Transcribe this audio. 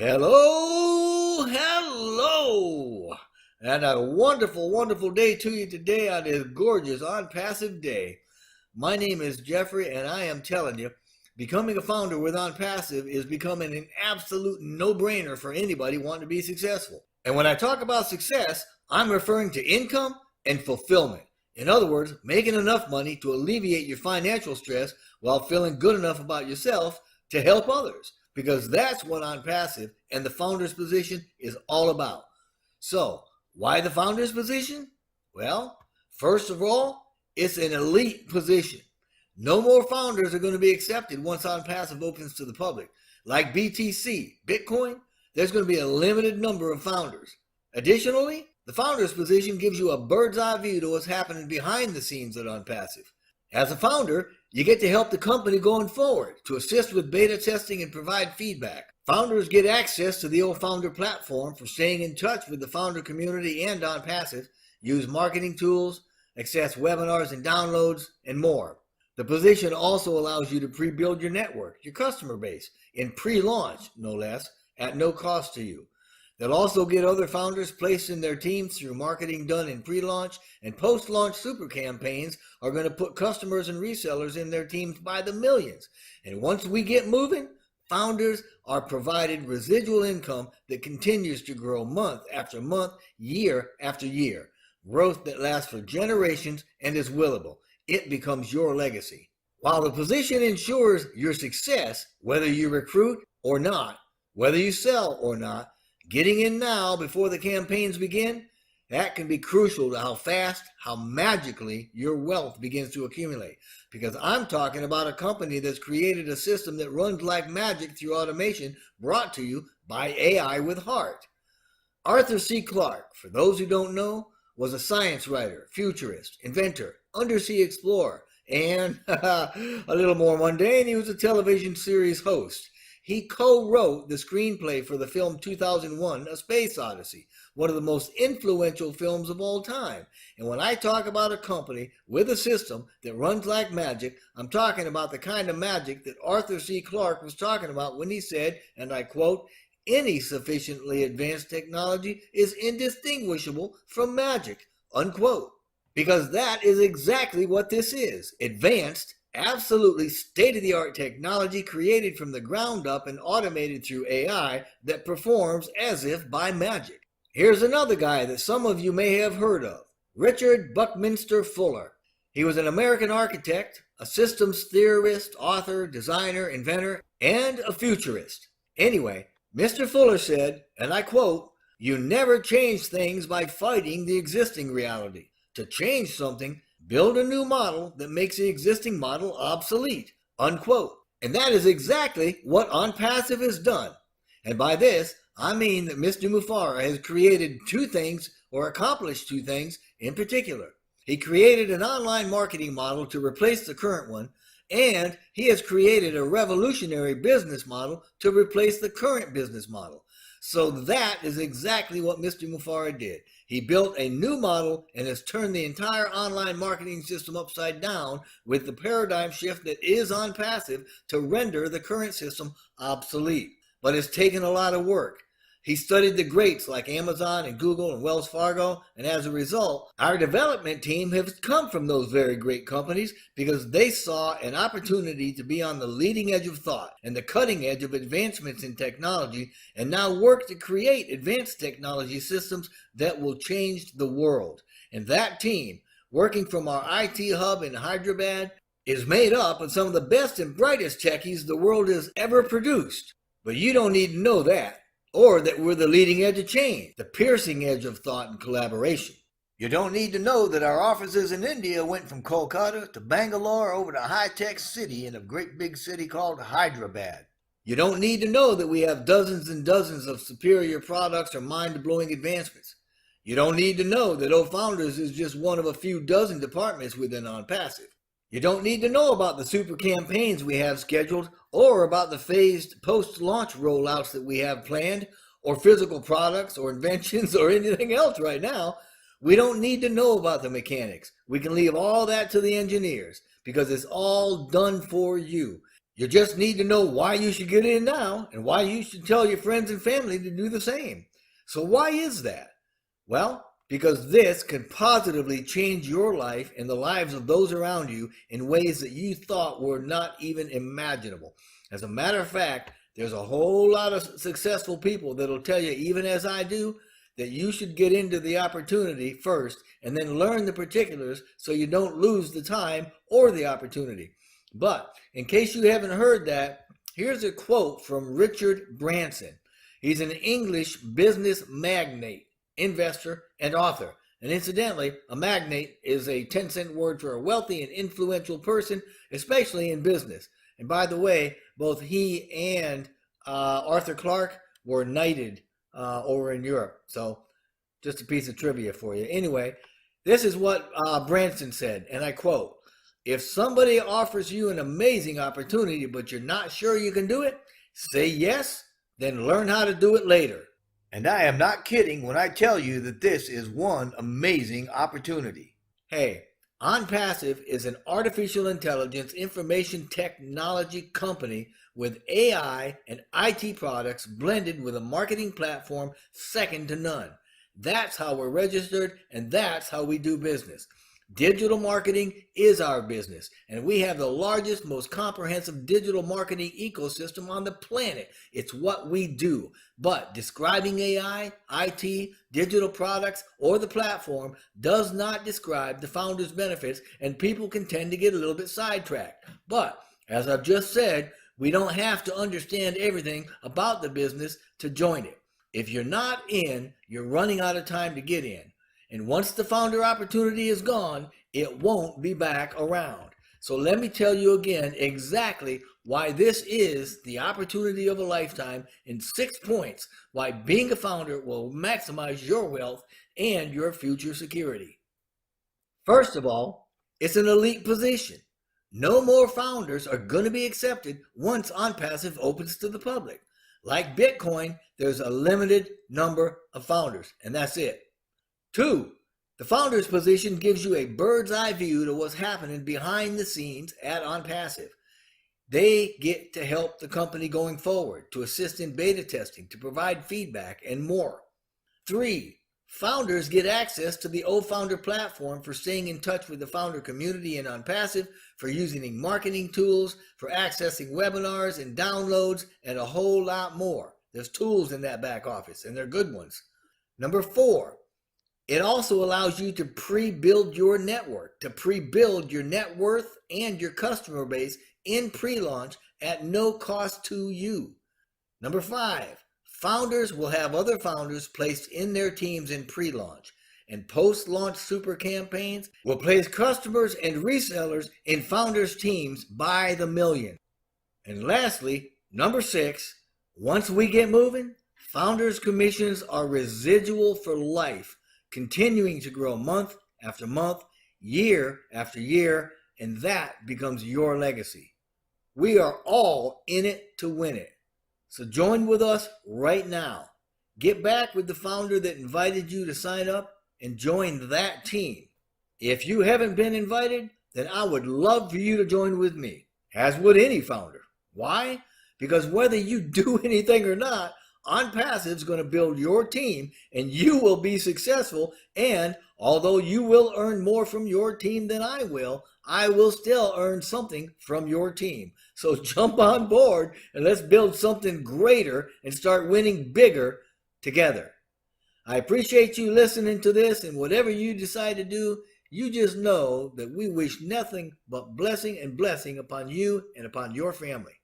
Hello. And a wonderful, wonderful day to you today on this gorgeous Onpassive day. My name is Jeffrey, and I am telling you, becoming a founder with Onpassive is becoming an absolute no-brainer for anybody wanting to be successful. And when I talk about success, I'm referring to income and fulfillment. In other words, making enough money to alleviate your financial stress while feeling good enough about yourself to help others. Because that's what Onpassive and the founder's position is all about. So, why the founder's position? Well, first of all, it's an elite position. No more founders are going to be accepted once Onpassive opens to the public. Like BTC, Bitcoin, there's going to be a limited number of founders. Additionally, the founder's position gives you a bird's eye view to what's happening behind the scenes at Onpassive. As a founder, you get to help the company going forward, to assist with beta testing and provide feedback. Founders get access to the old founder platform for staying in touch with the founder community and Onpassive, use marketing tools, access webinars and downloads, and more. The position also allows you to pre-build your network, your customer base, in pre-launch, no less, at no cost to you. They'll also get other founders placed in their teams through marketing done in pre-launch, and post-launch super campaigns are going to put customers and resellers in their teams by the millions. And once we get moving, founders are provided residual income that continues to grow month after month, year after year. Growth that lasts for generations and is willable. It becomes your legacy. While the position ensures your success, whether you recruit or not, whether you sell or not, getting in now before the campaigns begin, that can be crucial to how fast, how magically your wealth begins to accumulate. Because I'm talking about a company that's created a system that runs like magic through automation brought to you by AI with heart. Arthur C. Clarke, for those who don't know, was a science writer, futurist, inventor, undersea explorer, and a little more mundane, he was a television series host. He co-wrote the screenplay for the film 2001, A Space Odyssey, one of the most influential films of all time. And when I talk about a company with a system that runs like magic, I'm talking about the kind of magic that Arthur C. Clarke was talking about when he said, and I quote, "Any sufficiently advanced technology is indistinguishable from magic," unquote. Because that is exactly what this is, advanced, absolutely state-of-the-art technology created from the ground up and automated through AI that performs as if by magic. Here's another guy that some of you may have heard of, Richard Buckminster Fuller. He was an American architect, a systems theorist, author, designer, inventor, and a futurist. Anyway, Mr. Fuller said, and I quote, "You never change things by fighting the existing reality. To change something, build a new model that makes the existing model obsolete," unquote. And that is exactly what Onpassive has done. And by this, I mean that Mr. Mufara has created two things, or accomplished two things in particular. He created an online marketing model to replace the current one, and he has created a revolutionary business model to replace the current business model. So that is exactly what Mr. Mufara did. He built a new model and has turned the entire online marketing system upside down with the paradigm shift that is Onpassive to render the current system obsolete. But it's taken a lot of work. He studied the greats like Amazon and Google and Wells Fargo, and as a result, our development team has come from those very great companies because they saw an opportunity to be on the leading edge of thought and the cutting edge of advancements in technology, and now work to create advanced technology systems that will change the world. And that team, working from our IT hub in Hyderabad, is made up of some of the best and brightest techies the world has ever produced. But you don't need to know that, or that we're the leading edge of change, the piercing edge of thought and collaboration. You don't need to know that our offices in India went from Kolkata to Bangalore over to a high-tech city in a great big city called Hyderabad. You don't need to know that we have dozens and dozens of superior products or mind-blowing advancements. You don't need to know that O-Founders is just one of a few dozen departments within Onpassive. You don't need to know about the super campaigns we have scheduled, or about the phased post-launch rollouts that we have planned, or physical products or inventions or anything else right now. We don't need to know about the mechanics. We can leave all that to the engineers because it's all done for you. You just need to know why you should get in now and why you should tell your friends and family to do the same. So why is that? Well, because this can positively change your life and the lives of those around you in ways that you thought were not even imaginable. As a matter of fact, there's a whole lot of successful people that'll tell you, even as I do, that you should get into the opportunity first and then learn the particulars so you don't lose the time or the opportunity. But in case you haven't heard that, here's a quote from Richard Branson. He's an English business magnate, investor, and author. And incidentally, a magnate is a 10-cent word for a wealthy and influential person, especially in business. And by the way, both he and Arthur Clarke were knighted over in Europe. So just a piece of trivia for you. Anyway, this is what Branson said, and I quote, "If somebody offers you an amazing opportunity, but you're not sure you can do it, say yes, then learn how to do it later." And I am not kidding when I tell you that this is one amazing opportunity. Hey, Onpassive is an artificial intelligence information technology company with AI and IT products blended with a marketing platform second to none. That's how we're registered, and that's how we do business. Digital marketing is our business, and we have the largest, most comprehensive digital marketing ecosystem on the planet. It's what we do. But describing AI, IT, digital products, or the platform does not describe the founder's benefits, and people can tend to get a little bit sidetracked. But as I've just said, we don't have to understand everything about the business to join it. If you're not in, you're running out of time to get in. And once the founder opportunity is gone, it won't be back around. So let me tell you again exactly why this is the opportunity of a lifetime in 6 points why being a founder will maximize your wealth and your future security. First of all, it's an elite position. No more founders are going to be accepted once Onpassive opens to the public. Like Bitcoin, there's a limited number of founders, and that's it. 2, the founder's position gives you a bird's eye view to what's happening behind the scenes at Onpassive. They get to help the company going forward, to assist in beta testing, to provide feedback, and more. 3, founders get access to the O-Founder platform for staying in touch with the founder community in Onpassive, for using marketing tools, for accessing webinars and downloads, and a whole lot more. There's tools in that back office, and they're good ones. Number 4, it also allows you to pre-build your network, to pre-build your net worth and your customer base in pre-launch at no cost to you. Number 5, founders will have other founders placed in their teams in pre-launch, and post-launch super campaigns will place customers and resellers in founders' teams by the million. And lastly, number 6, once we get moving, founders' commissions are residual for life, continuing to grow month after month, year after year, and that becomes your legacy. We are all in it to win it. So join with us right now. Get back with the founder that invited you to sign up and join that team. If you haven't been invited, then I would love for you to join with me, as would any founder. Why? Because whether you do anything or not, Onpassive is going to build your team, and you will be successful. And although you will earn more from your team than I will still earn something from your team. So jump on board and let's build something greater and start winning bigger together. I appreciate you listening to this, and whatever you decide to do, you just know that we wish nothing but blessing and blessing upon you and upon your family.